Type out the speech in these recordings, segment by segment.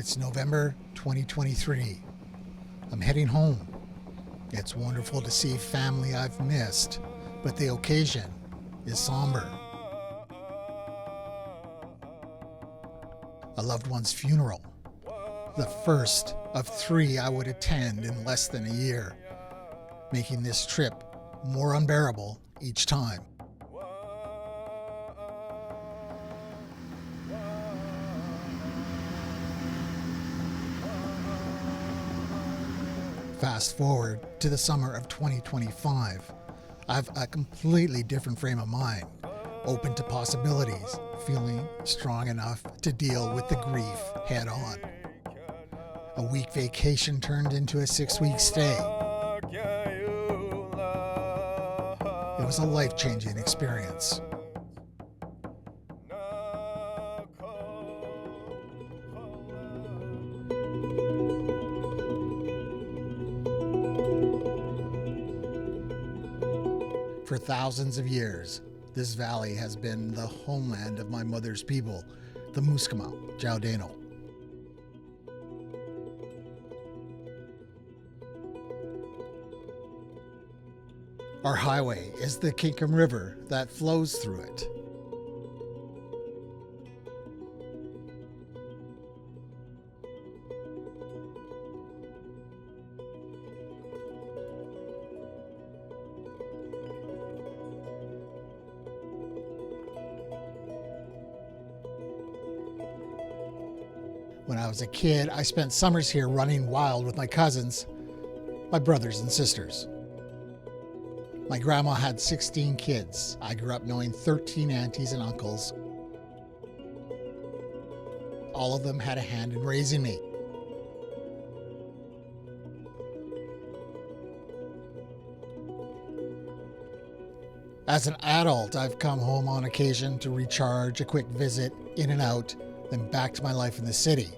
It's November 2023. I'm heading home. It's wonderful to see family I've missed, but the occasion is somber. A loved one's funeral, the first of 3 I would attend in less than a year, making this trip more unbearable each time. Fast forward to the summer of 2025. I have a completely different frame of mind, open to possibilities, feeling strong enough to deal with the grief head on. A week vacation turned into a 6-week stay. It was a life-changing experience. For thousands of years, this valley has been the homeland of my mother's people, the Musqueam, Jaudeno. Our highway is the Kingcome River that flows through it. When I was a kid, I spent summers here running wild with my cousins, my brothers and sisters. My grandma had 16 kids. I grew up knowing 13 aunties and uncles. All of them had a hand in raising me. As an adult, I've come home on occasion to recharge, a quick visit, in and out, then back to my life in the city.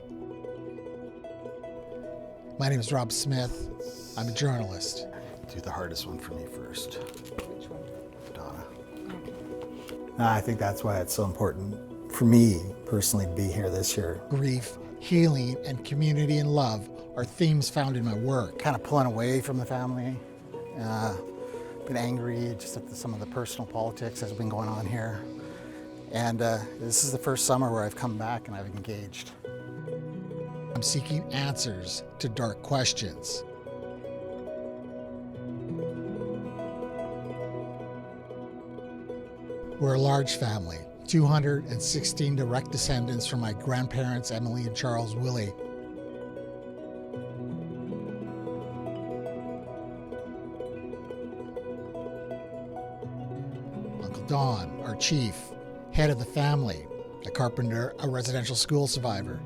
My name is Rob Smith. I'm a journalist. Do the hardest one for me first. Which one? Donna. Okay. I think that's why it's so important for me personally to be here this year. Grief, healing, and community and love are themes found in my work. Kind of pulling away from the family. Been angry just at some of the personal politics that's been going on here. And this is the first summer where I've come back and I've engaged. I'm seeking answers to dark questions. We're a large family, 216 direct descendants from my grandparents, Emily and Charles Willie. Uncle Don, our chief, head of the family, a carpenter, a residential school survivor.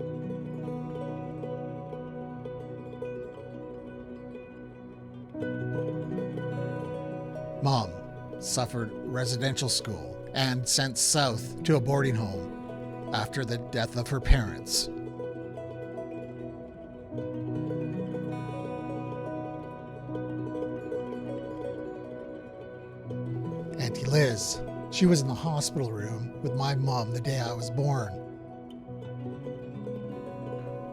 Mom suffered residential school and sent south to a boarding home after the death of her parents. Auntie Liz, she was in the hospital room with my mom the day I was born.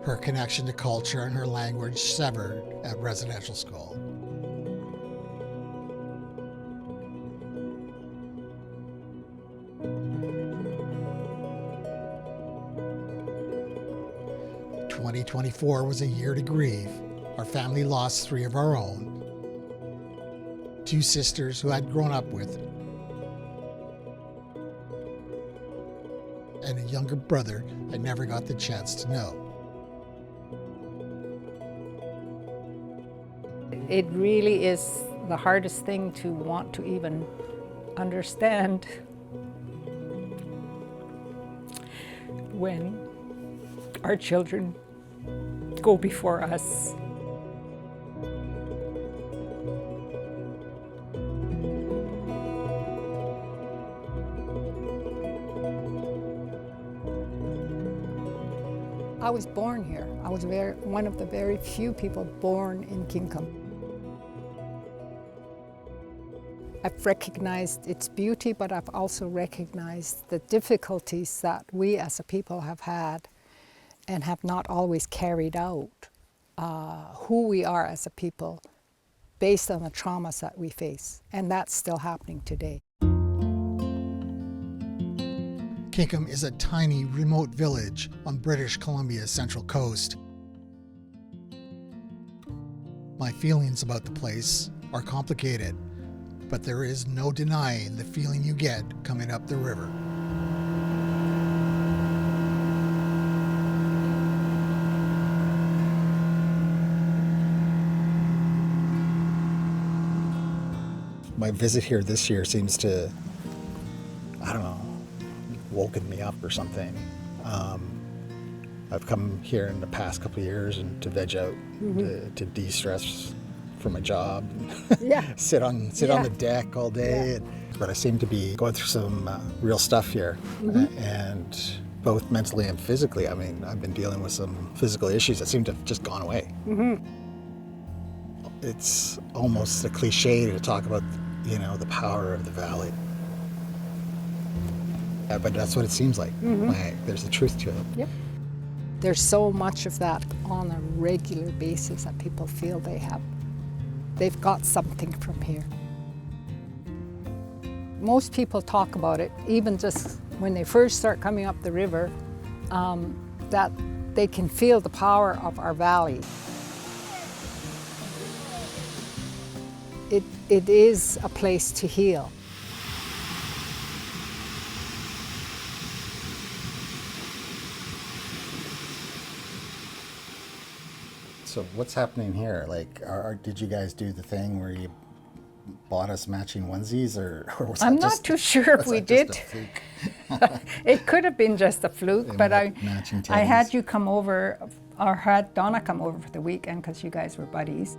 Her connection to culture and her language severed at residential school. "2024 was a year to grieve. Our family lost 3 of our own, 2 sisters who I'd grown up with, and a younger brother I never got the chance to know." It really is the hardest thing to want to even understand when our children go before us. I was born here. I was one of the very few people born in Kingcome. I've recognized its beauty, but I've also recognized the difficulties that we as a people have had. and have not always carried out who we are as a people based on the traumas that we face. And that's still happening today. Kingcome is a tiny, remote village on British Columbia's central coast. My feelings about the place are complicated, but there is no denying the feeling you get coming up the river. My visit here this year seems to, I don't know, woken me up or something. I've come here in the past couple of years and to veg out, to de-stress from my job, Yeah. sit on the deck all day. But I seem to be going through some real stuff here, and both mentally and physically. I mean, I've been dealing with some physical issues that seem to have just gone away. It's almost a cliche to talk about, the power of the valley. Yeah, but that's what it seems like. There's a truth to it. Yep. There's so much of that on a regular basis that people feel they've got something from here. Most people talk about it, even just when they first start coming up the river, that they can feel the power of our valley. It is a place to heal. So what's happening here? Like, did you guys do the thing where you bought us matching onesies, or was I'm that not just, too sure if was we that did. just a fluke? It could have been just a fluke, They but went matching I had teddies. you come over, or had Donna come over for the weekend because you guys were buddies.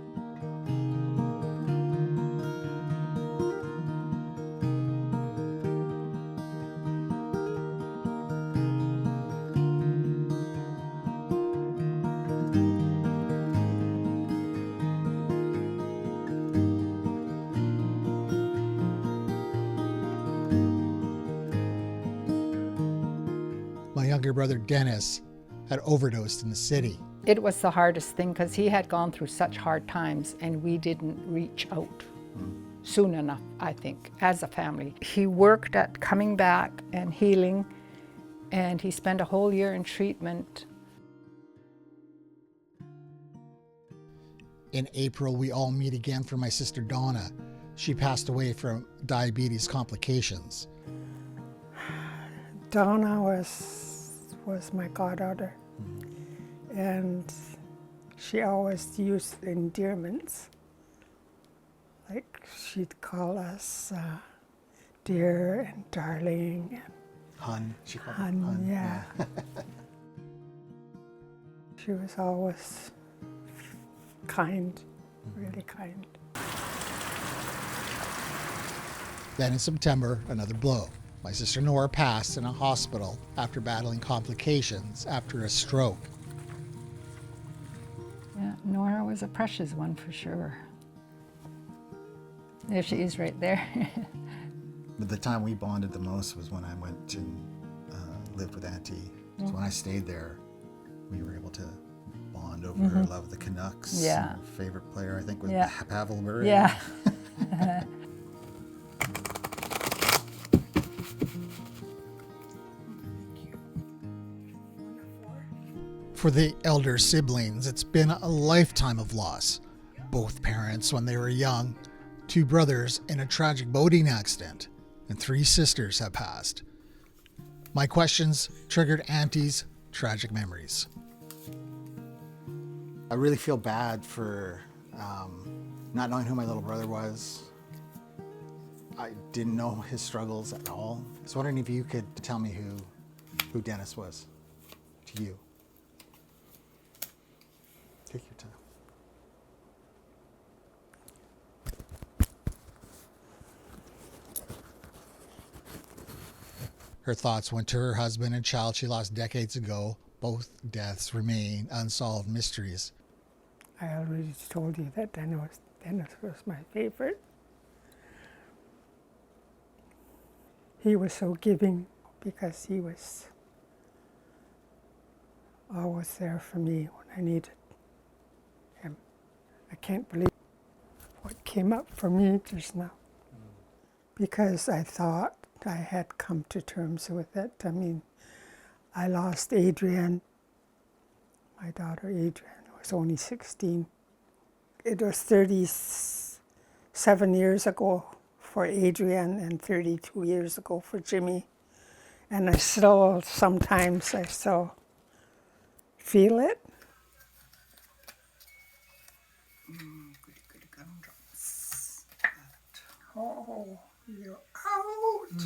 My younger brother Dennis had overdosed in the city. It was the hardest thing because he had gone through such hard times and we didn't reach out soon enough, I think, as a family. He worked at coming back and healing, and he spent a whole year in treatment. In April, we all meet again for my sister Donna. She passed away from diabetes complications. Donna was my goddaughter, and she always used endearments. Like she'd call us dear and darling and Hun. She called it hun, Hun. yeah. She was always kind, really kind. Then in September, another blow. My sister Nora passed in a hospital after battling complications after a stroke. Yeah, Nora was a precious one for sure. There she is right there. But the time we bonded the most was when I went and lived with Auntie. So when I stayed there, we were able to bond over her love of the Canucks. Yeah. Her favorite player, I think, was Yeah. Pavel Bure. Yeah. For the elder siblings, it's been a lifetime of loss. Both parents when they were young, 2 brothers in a tragic boating accident, and 3 sisters have passed. My questions triggered Auntie's tragic memories. I really feel bad for not knowing who my little brother was. I didn't know his struggles at all. I was wondering if you could tell me who Dennis was to you. Take your time. Her thoughts went to her husband and child she lost decades ago. Both deaths remain unsolved mysteries. I already told you that Dennis was my favorite. He was so giving because he was always there for me when I needed him. I can't believe what came up for me just now, because I thought I had come to terms with it. I mean, I lost Adrienne. My daughter Adrienne was only 16. It was 37 years ago for Adrienne and 32 years ago for Jimmy. And sometimes I still feel it. Good gumdrops. Oh, you're out. 80,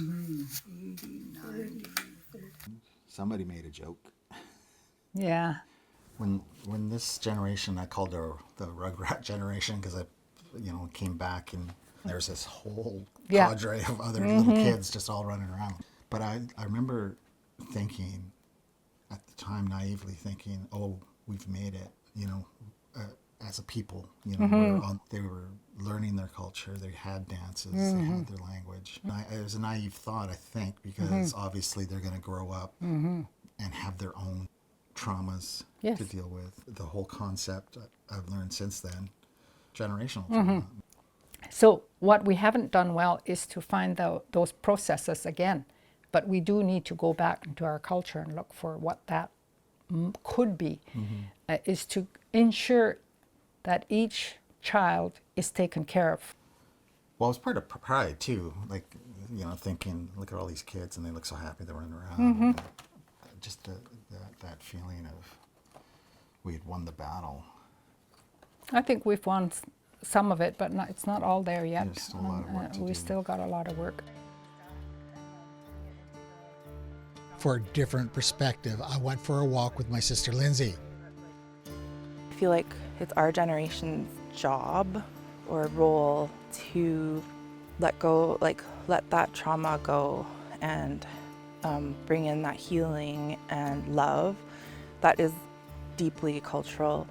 90. Somebody made a joke. Yeah. When this generation, I called the Rugrat generation, because I, came back and there's this whole cadre of other little kids just all running around. But I remember thinking, at the time, naively thinking, oh, we've made it, as a people. They were learning their culture, they had dances, they had their language. It was a naive thought, I think, because obviously they're going to grow up and have their own traumas to deal with. The whole concept I've learned since then, generational trauma. So what we haven't done well is to find those processes again. But we do need to go back into our culture and look for what that could be, is to ensure that each child is taken care of. Well, it's part of pride too, like, thinking, look at all these kids and they look so happy they're running around. Just that feeling of we had won the battle. I think we've won some of it, but it's not all there yet. There's still a lot of work to do. We still got a lot of work. For a different perspective, I went for a walk with my sister Lindsay. I feel like it's our generation's job or role to let that trauma go and bring in that healing and love that is deeply cultural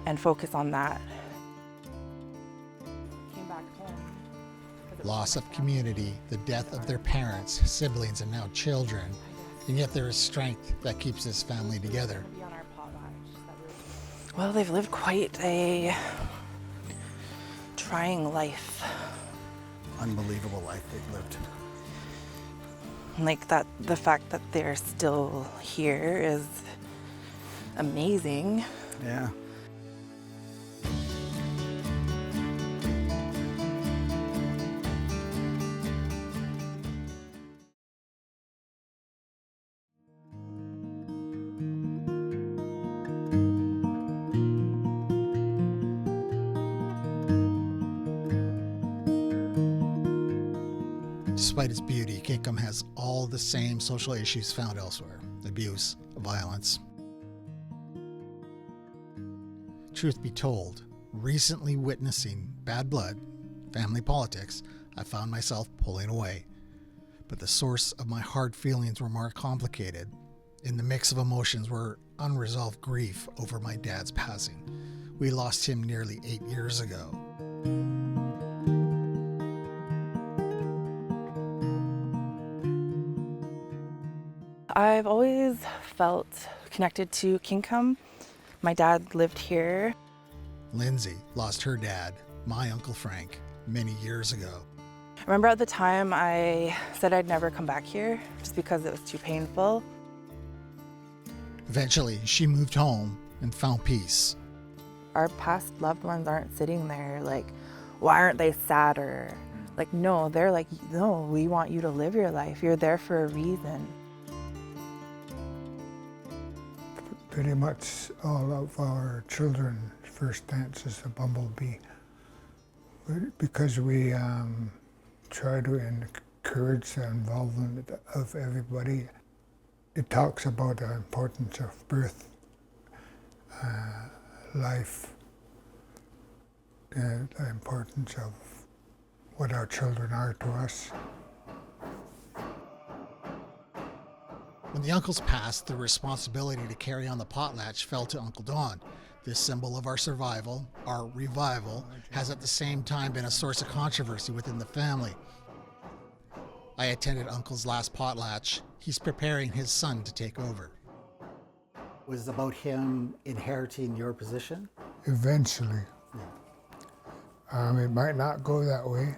and focus on that. Came back home. Loss of community, the death of their parents, siblings, and now children. And yet there is strength that keeps this family together. Well, they've lived quite a trying life. Unbelievable life they've lived. Like that, the fact that they're still here is amazing. Yeah. Despite its beauty, Kingcome has all the same social issues found elsewhere: abuse, violence. Truth be told, recently witnessing bad blood, family politics, I found myself pulling away. But the source of my hard feelings were more complicated. In the mix of emotions were unresolved grief over my dad's passing. We lost him nearly 8 years ago. I've always felt connected to Kingcome. My dad lived here. Lindsay lost her dad, my Uncle Frank, many years ago. I remember at the time I said I'd never come back here just because it was too painful. Eventually, she moved home and found peace. Our past loved ones aren't sitting there like, why aren't they sadder? Like, no, they're like, no, we want you to live your life. You're there for a reason. Pretty much all of our children's first dance is a bumblebee. Because we try to encourage the involvement of everybody. It talks about the importance of birth, life, and the importance of what our children are to us. When the uncles passed, the responsibility to carry on the potlatch fell to Uncle Don. This symbol of our survival, our revival, has at the same time been a source of controversy within the family. I attended Uncle's last potlatch. He's preparing his son to take over. Was it about him inheriting your position? Eventually. It might not go that way,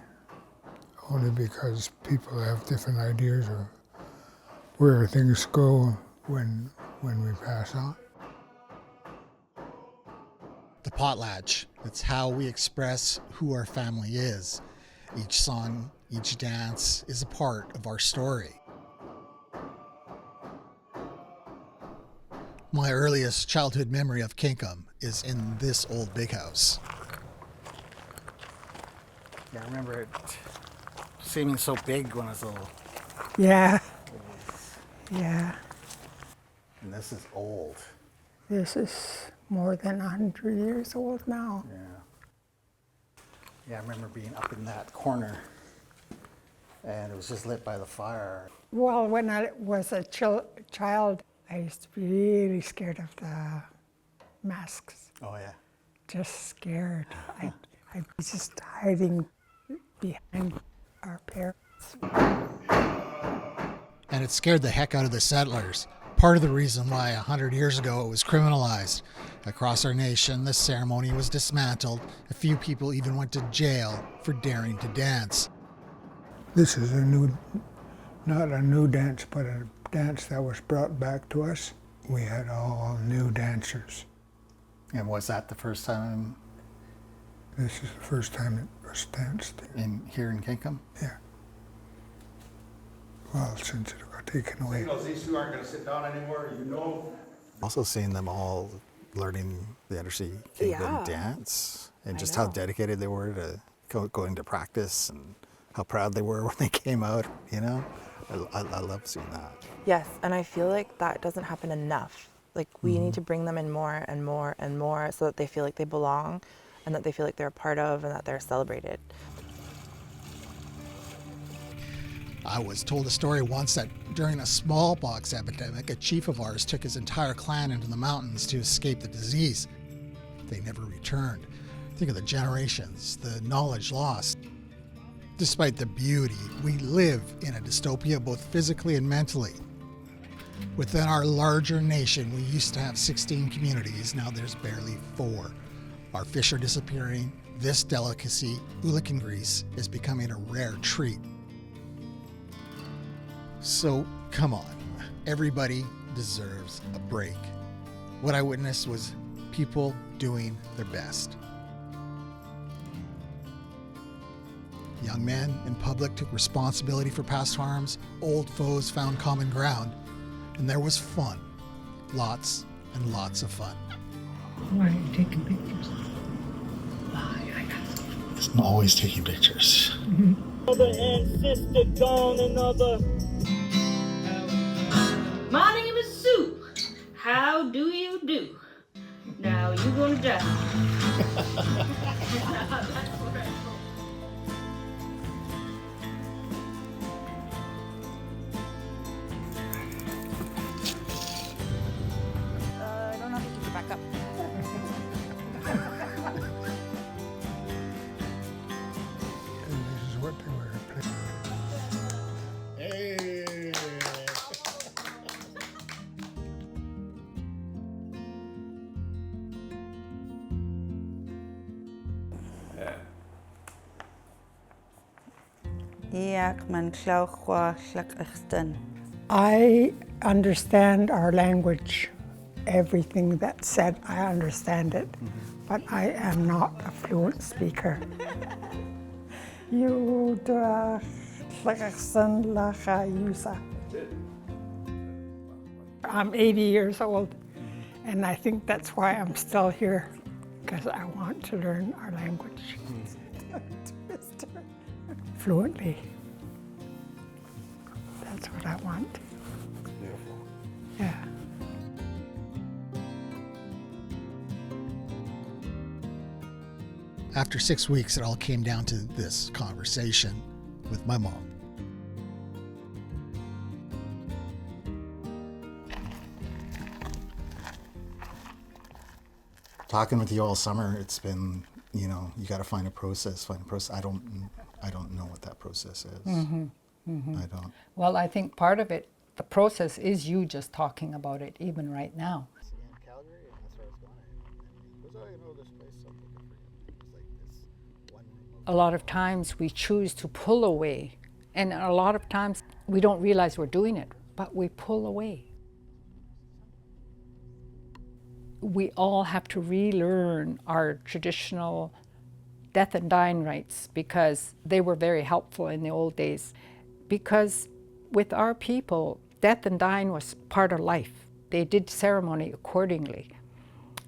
only because people have different ideas of where things go when we pass on. The potlatch. It's how we express who our family is. Each song, each dance is a part of our story. My earliest childhood memory of Kingcome is in this old big house. Yeah, I remember it seeming so big when I was little. Yeah. Yeah. And this is old. This is more than 100 years old now. Yeah. Yeah, I remember being up in that corner and it was just lit by the fire. Well, when I was a child, I used to be really scared of the masks. Oh, yeah. Just scared. I was just hiding behind our parents. And it scared the heck out of the settlers. Part of the reason why 100 years ago it was criminalized. Across our nation, the ceremony was dismantled. A few people even went to jail for daring to dance. This is not a new dance, but a dance that was brought back to us. We had all new dancers. And was that the first time This is the first time it was danced. here in Kingcome? Yeah. Well, since it got taken away. These two aren't going to sit down anymore, you know. Also seeing them all learning the Undersea Kingdom Yeah. dance and I just how know. dedicated they were to going to practice and how proud they were when they came out, you know? I love seeing that. Yes, and I feel like that doesn't happen enough. Like we need to bring them in more and more and more so that they feel like they belong and that they feel like they're a part of and that they're celebrated. I was told a story once that during a smallpox epidemic, a chief of ours took his entire clan into the mountains to escape the disease. They never returned. Think of the generations, the knowledge lost. Despite the beauty, we live in a dystopia both physically and mentally. Within our larger nation, we used to have 16 communities, now there's barely 4. Our fish are disappearing. This delicacy, ulican grease, is becoming a rare treat. So, come on. Everybody deserves a break. What I witnessed was people doing their best. Young men in public took responsibility for past harms, old foes found common ground, and there was fun. Lots and lots of fun. Why are you taking pictures? It's not always taking pictures. Brother and sister gone another. My name is Sue. How do you do? Now you gonna die. I don't know if you can get back up. And this is what they were playing. Hey! I understand our language. Everything that's said, I understand it, but I am not a fluent speaker. I'm 80 years old, and I think that's why I'm still here, because I want to learn our language fluently. That's what I want. Beautiful. Yeah. After 6 weeks, it all came down to this conversation with my mom. Talking with you all summer, it's been, you got to find a process, I don't know what that process is. I don't. Well, I think part of it, the process is you just talking about it, even right now. Calgary, and that's where I was going. And he goes, oh, you know, this place is looking for you. It was like this one room. A lot of times we choose to pull away, and a lot of times we don't realize we're doing it, but we pull away. We all have to relearn our traditional death and dying rites because they were very helpful in the old days. Because with our people, death and dying was part of life. They did ceremony accordingly,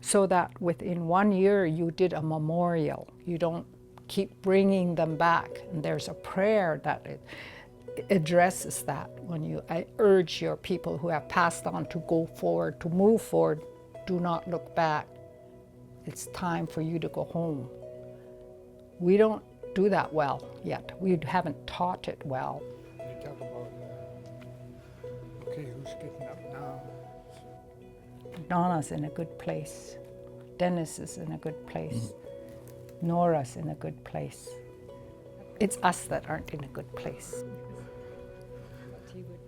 so that within 1 year you did a memorial. You don't keep bringing them back. And there's a prayer that it addresses that when I urge your people who have passed on to go forward, to move forward. Do not look back. It's time for you to go home. We don't do that well yet. We haven't taught it well. They talk about, okay, who's getting up now? Donna's in a good place. Dennis is in a good place. Nora's in a good place. It's us that aren't in a good place. He would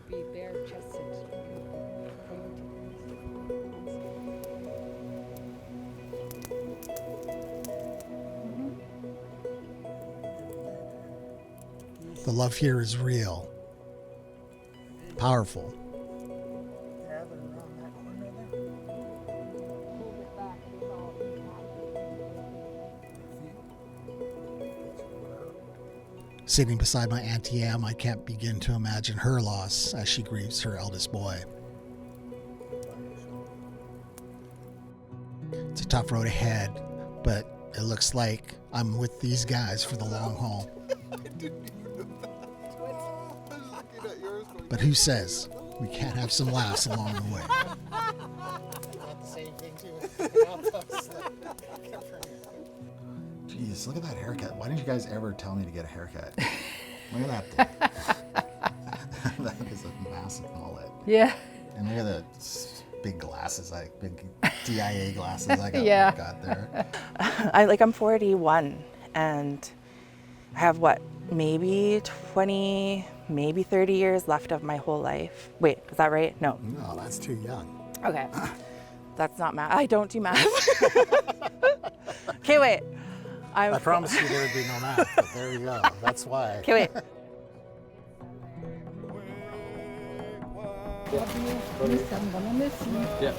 be bare-chested. The love here is real, powerful. Sitting beside my Auntie Em, I can't begin to imagine her loss as she grieves her eldest boy. It's a tough road ahead, but it looks like I'm with these guys for the long haul. But who says we can't have some laughs along the way? Jeez, look at that haircut. Why didn't you guys ever tell me to get a haircut? Look at that thing. That is a massive mullet. Yeah. And look at the big glasses, like big DIA glasses I got there. I'm 41, and I have maybe 20, maybe 30 years left of my whole life. Wait, is that right? No. No, that's too young. Okay. That's not math. I don't do math. Okay, wait. I promised you there would be no math, but there you go. That's why. Okay, wait. Yeah.